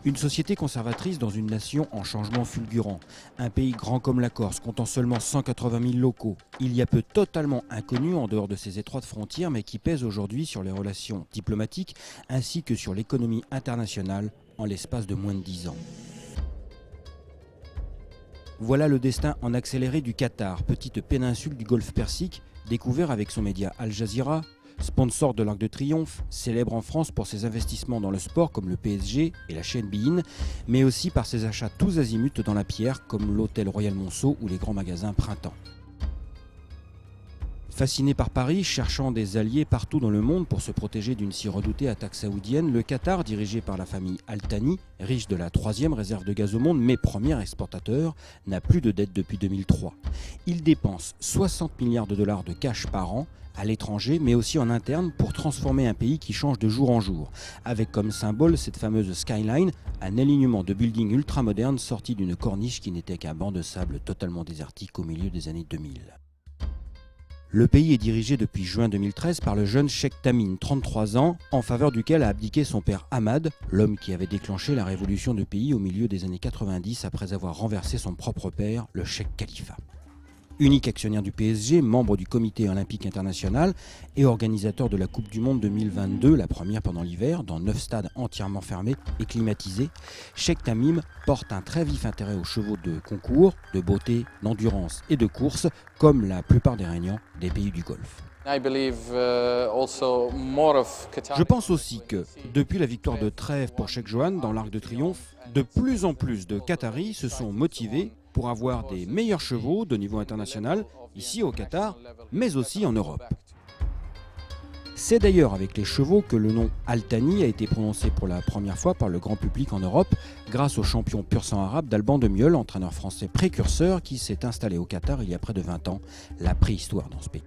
Une société conservatrice dans une nation en changement fulgurant. Un pays grand comme la Corse, comptant seulement 180 000 locaux. Il y a peu totalement inconnu en dehors de ses étroites frontières, mais qui pèse aujourd'hui sur les relations diplomatiques ainsi que sur l'économie internationale en l'espace de moins de 10 ans. Voilà le destin en accéléré du Qatar, petite péninsule du Golfe Persique, découvert avec son média Al Jazeera, sponsor de l'Arc de Triomphe, célèbre en France pour ses investissements dans le sport comme le PSG et la chaîne beIN, mais aussi par ses achats tous azimuts dans la pierre comme l'hôtel Royal Monceau ou les grands magasins Printemps. Fasciné par Paris, cherchant des alliés partout dans le monde pour se protéger d'une si redoutée attaque saoudienne, le Qatar, dirigé par la famille Al Thani, riche de la 3e réserve de gaz au monde mais premier exportateur, n'a plus de dette depuis 2003. Il dépense 60 milliards de dollars de cash par an à l'étranger mais aussi en interne pour transformer un pays qui change de jour en jour, avec comme symbole cette fameuse skyline, un alignement de buildings ultramodernes sortis d'une corniche qui n'était qu'un banc de sable totalement désertique au milieu des années 2000. Le pays est dirigé depuis juin 2013 par le jeune Cheikh Tamim, 33 ans, en faveur duquel a abdiqué son père Ahmad, l'homme qui avait déclenché la révolution du pays au milieu des années 90 après avoir renversé son propre père, le Cheikh Khalifa. Unique actionnaire du PSG, membre du Comité olympique international et organisateur de la Coupe du Monde 2022, la première pendant l'hiver, dans 9 stades entièrement fermés et climatisés, Cheikh Tamim porte un très vif intérêt aux chevaux de concours, de beauté, d'endurance et de course, comme la plupart des régnants des pays du Golfe. Je pense aussi que, depuis la victoire de Trèves pour Cheikh Johan dans l'Arc de Triomphe, de plus en plus de Qataris se sont motivés pour avoir des meilleurs chevaux de niveau international, ici au Qatar, mais aussi en Europe. C'est d'ailleurs avec les chevaux que le nom Al Thani a été prononcé pour la première fois par le grand public en Europe, grâce au champion pur sang arabe d'Alban de Mieulle, entraîneur français précurseur qui s'est installé au Qatar il y a près de 20 ans, la préhistoire dans ce pays.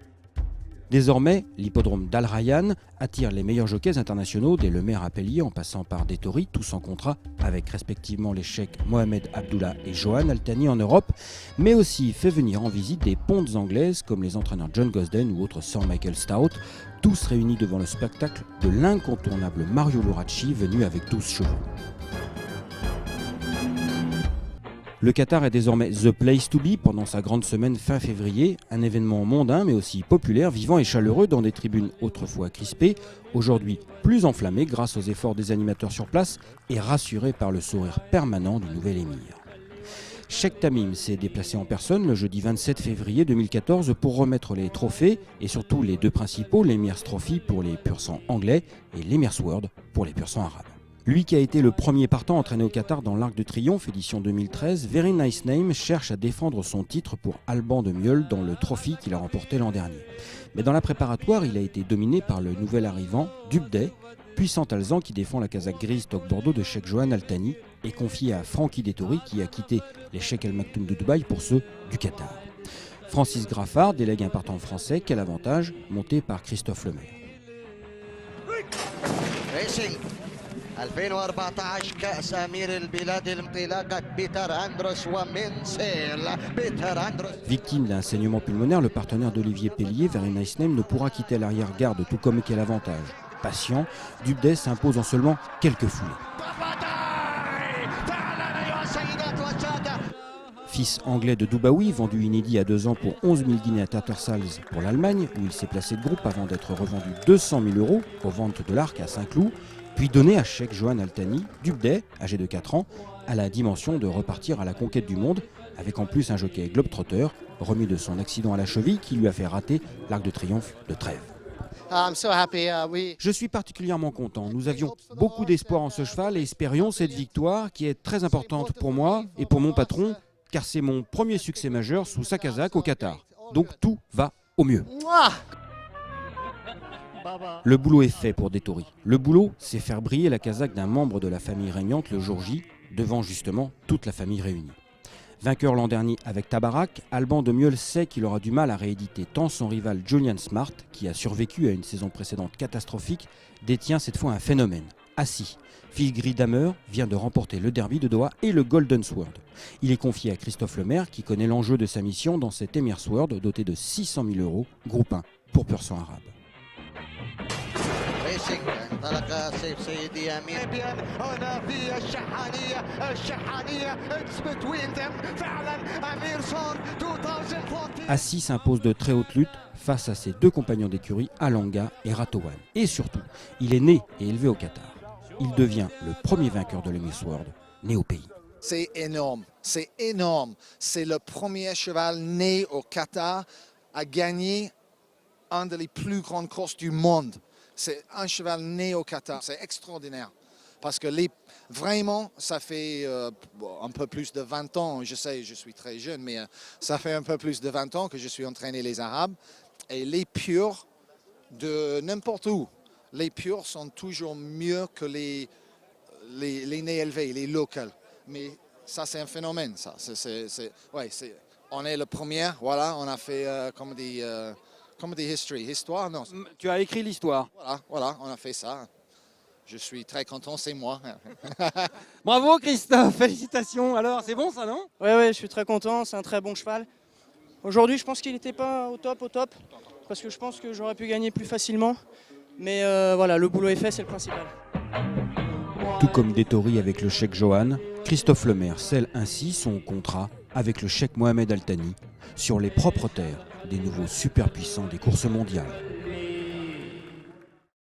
Désormais, l'hippodrome d'Al Rayyan attire les meilleurs jockeys internationaux, des Lemaire à Pellier en passant par Dettori, tous en contrat avec respectivement les cheikhs Mohamed Abdullah et Johan Al Thani en Europe, mais aussi fait venir en visite des pontes anglaises comme les entraîneurs John Gosden ou autres Sir Michael Stout, tous réunis devant le spectacle de l'incontournable Mario Luracci venu avec 12 chevaux. Le Qatar est désormais the place to be pendant sa grande semaine fin février, un événement mondain mais aussi populaire, vivant et chaleureux dans des tribunes autrefois crispées, aujourd'hui plus enflammées grâce aux efforts des animateurs sur place et rassurés par le sourire permanent du nouvel émir. Cheikh Tamim s'est déplacé en personne le jeudi 27 février 2014 pour remettre les trophées et surtout les deux principaux, l'Emir's Trophy pour les pur-sang anglais et l'Emir's World pour les pur-sang arabes. Lui qui a été le premier partant entraîné au Qatar dans l'Arc de Triomphe édition 2013, Very Nice Name cherche à défendre son titre pour Alban de Mieulle dans le trophy qu'il a remporté l'an dernier. Mais dans la préparatoire, il a été dominé par le nouvel arrivant, Dubday, puissant alezan qui défend la casaque grise Toc Bordeaux de Cheikh Johan Al Thani et confié à Frankie Dettori qui a quitté les Cheikh El Maktoum de Dubaï pour ceux du Qatar. Francis Graffard délègue un partant français, quel avantage, monté par Christophe Lemaire. 2014 كأس أمير البلاد الانطلاقة بيتر أندروس ومن سيل بيتر أندروس. Victime d'un saignement pulmonaire, le partenaire d'Olivier Pellier, Very Nice Name, ne pourra quitter l'arrière-garde tout comme quel avantage. Patient, Dubday s'impose en seulement quelques foulées. Fils anglais de Dubaoui, vendu inédit à 2 ans pour 11 000 guinées à Tattersall pour l'Allemagne, où il s'est placé de groupe avant d'être revendu 200 000 € aux ventes de l'Arc à Saint-Cloud, puis donné à Cheikh Johan Al Thani, Dubday, âgé de 4 ans, à la dimension de repartir à la conquête du monde, avec en plus un jockey globetrotter, remis de son accident à la cheville qui lui a fait rater l'Arc de Triomphe de Trèves. Je suis particulièrement content. Nous avions beaucoup d'espoir en ce cheval et espérions cette victoire qui est très importante pour moi et pour mon patron, car c'est mon premier succès majeur sous sa casaque au Qatar. Donc tout va au mieux. Le boulot est fait pour Dettori. Le boulot, c'est faire briller la casaque d'un membre de la famille régnante le jour J, devant justement toute la famille réunie. Vainqueur l'an dernier avec Tabarak, Alban de Mieulle sait qu'il aura du mal à rééditer tant son rival Julian Smart, qui a survécu à une saison précédente catastrophique, détient cette fois un phénomène, assis. Filigree Damer vient de remporter le derby de Doha et le Golden Sword. Il est confié à Christophe Lemaire, qui connaît l'enjeu de sa mission dans cet Emir's World doté de 600 000 €, groupe 1 pour pur sang arabe. ريسينج انطلق سيف سيدي امين هنا في الشحانيه اتس بتوين ذم فعلا امير صار 2014. Assis s'impose de très haute lutte face à ses deux compagnons d'écurie, Alanga et Ratowan. Et surtout, il est né et élevé au Qatar. Il devient le premier vainqueur de l'Emirates World né au pays. C'est énorme, c'est énorme. C'est le premier cheval né au Qatar à gagner un des plus grandes courses du monde. C'est un cheval né au Qatar, c'est extraordinaire. Parce que vraiment, ça fait un peu plus de 20 ans, je sais, je suis très jeune, mais ça fait un peu plus de 20 ans que je suis entraîné les Arabes. Et les purs de n'importe où, les purs sont toujours mieux que les nés élevés, les locaux. Mais ça, c'est un phénomène, ça. On est le premier, voilà, on a fait comme des histoire, non. Tu as écrit l'histoire. Voilà, on a fait ça. Je suis très content, c'est moi. Bravo Christophe, félicitations. Alors, c'est bon ça, non? Ouais, je suis très content, c'est un très bon cheval. Aujourd'hui, je pense qu'il n'était pas au top, parce que je pense que j'aurais pu gagner plus facilement. Mais voilà, le boulot est fait, c'est le principal. Tout comme Dettori avec le cheikh Johan, Christophe Lemaire scelle ainsi son contrat avec le cheikh Mohamed Al Thani sur les propres terres des nouveaux superpuissants des courses mondiales.